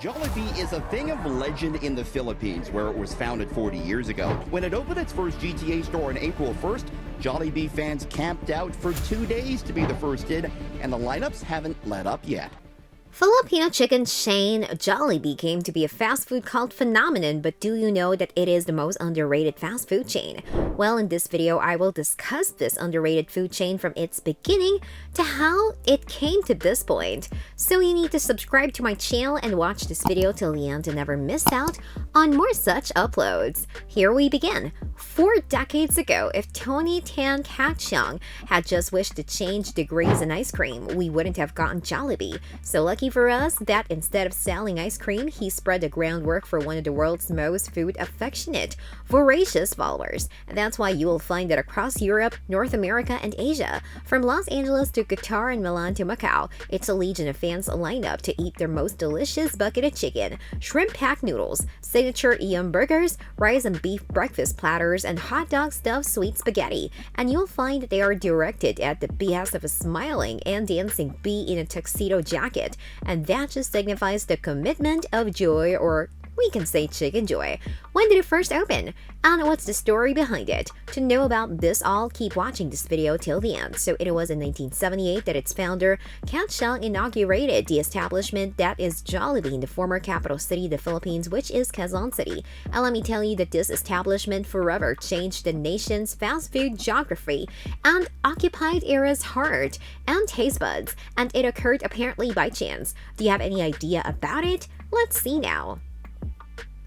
Jolliebee is a thing of legend in the Philippines, where it was founded 40 years ago. When it opened its first GTA store on April 1st, Jolliebee fans camped out for 2 days to be the first in, and the lineups haven't let up yet. Filipino chicken chain Jolliebee came to be a fast food cult phenomenon, but do you know that it is the most underrated fast food chain? Well, in this video, I will discuss this underrated food chain from its beginning to how it came to this point. So you need to subscribe to my channel and watch this video till the end to never miss out on more such uploads. Here we begin. 4 decades ago, if Tony Tan Katchong had just wished to change degrees in ice cream, we wouldn't have gotten Jolliebee. So lucky for us that instead of selling ice cream, he spread the groundwork for one of the world's most food-affectionate, voracious followers. And that's why you will find that across Europe, North America, and Asia, from Los Angeles to Qatar and Milan to Macau, it's a legion of fans line up to eat their most delicious bucket of chicken, shrimp-packed noodles, signature Iam burgers, rice and beef breakfast platters, and hot dog stuffed sweet spaghetti. And you'll find that they are directed at the behest of a smiling and dancing bee in a tuxedo jacket, and that just signifies the commitment of joy, or we can say chicken joy. When did it first open? And what's the story behind it? To know about this all, keep watching this video till the end. So it was in 1978 that its founder, Katchong, inaugurated the establishment that is Jolliebee in the former capital city of the Philippines, which is Quezon City. And let me tell you that this establishment forever changed the nation's fast food geography and occupied era's heart and taste buds. And it occurred apparently by chance. Do you have any idea about it? Let's see now.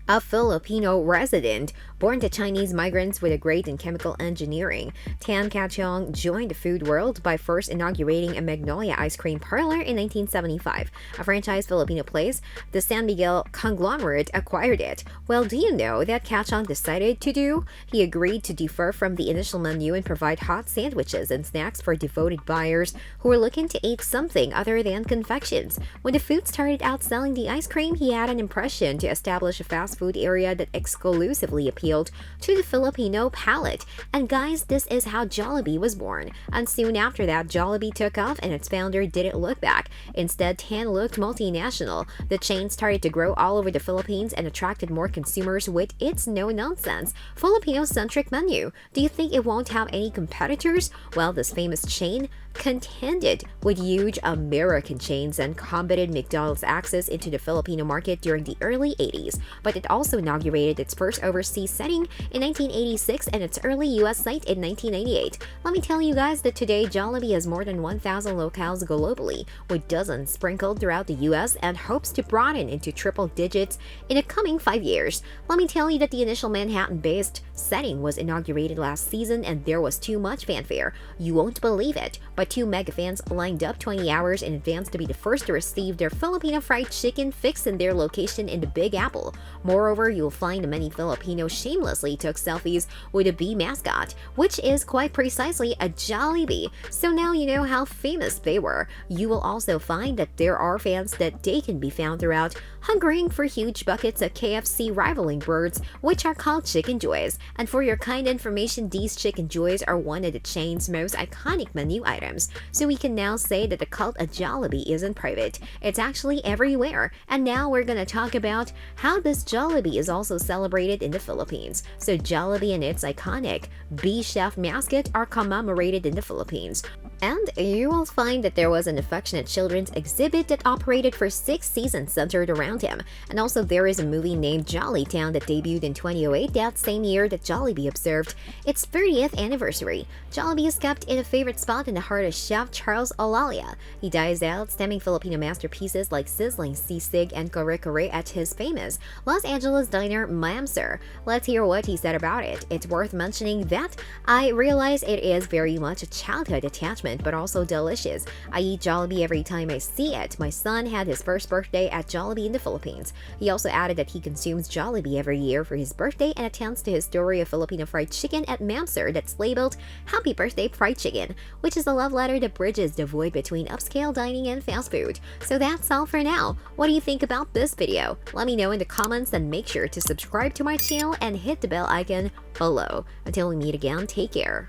A Filipino resident, born to Chinese migrants with a grade in chemical engineering, Tan Katchong joined the food world by first inaugurating a Magnolia ice cream parlor in 1975. A franchise Filipino place, the San Miguel conglomerate acquired it. Well, do you know that Katchong decided to do? He agreed to defer from the initial menu and provide hot sandwiches and snacks for devoted buyers who were looking to eat something other than confections. When the food started outselling the ice cream, he had an impression to establish a fast food area that exclusively appealed to the Filipino palate. And guys, this is how Jolliebee was born. And soon after that, Jolliebee took off and its founder didn't look back. Instead, Tan looked multinational. The chain started to grow all over the Philippines and attracted more consumers with its no-nonsense, Filipino-centric menu. Do you think it won't have any competitors? Well, this famous chain contended with huge American chains and combated McDonald's access into the Filipino market during the early 80s, but it also inaugurated its first overseas setting in 1986 and its early US site in 1998. Let me tell you guys that today Jolliebee has more than 1,000 locales globally, with dozens sprinkled throughout the US, and hopes to broaden into triple digits in the coming 5 years. Let me tell you that the initial Manhattan-based setting was inaugurated last season and there was too much fanfare. You won't believe it, but 2 mega fans lined up 20 hours in advance to be the first to receive their Filipino fried chicken fix in their location in the Big Apple. Moreover, you'll find many Filipinos shamelessly took selfies with a bee mascot, which is quite precisely a Jolliebee. So now you know how famous they were. You will also find that there are fans that they can be found throughout, hungering for huge buckets of KFC rivaling birds, which are called Chicken Joys. And for your kind information, these Chicken Joys are one of the chain's most iconic menu items. So we can now say that the cult of Jolliebee isn't private. It's actually everywhere. And now we're gonna talk about how this Jolliebee is also celebrated in the Philippines. So Jolliebee and its iconic bee chef mascot are commemorated in the Philippines. And you will find that there was an affectionate children's exhibit that operated for 6 seasons centered around him. And also there is a movie named Jollytown that debuted in 2008, that same year that Jolliebee observed its 30th anniversary. Jolliebee is kept in a favorite spot in the heart of Chef Charles Olalia. He dines out stemming Filipino masterpieces like sizzling sisig and kare-kare at his famous Los Angeles diner Ma'am Sir. Let's hear what he said about it. It's worth mentioning that I realize it is very much a childhood attachment, but also delicious. I eat Jolliebee every time I see it. My son had his first birthday at Jolliebee in the Philippines. He also added that he consumes Jolliebee every year for his birthday and attends to his story of Filipino fried chicken at Ma'am Sir that's labeled Happy Birthday Fried Chicken, which is a love letter that bridges the void between upscale dining and fast food. So that's all for now. What do you think about this video? Let me know in the comments, and make sure to subscribe to my channel and hit the bell icon below. Until we meet again, take care.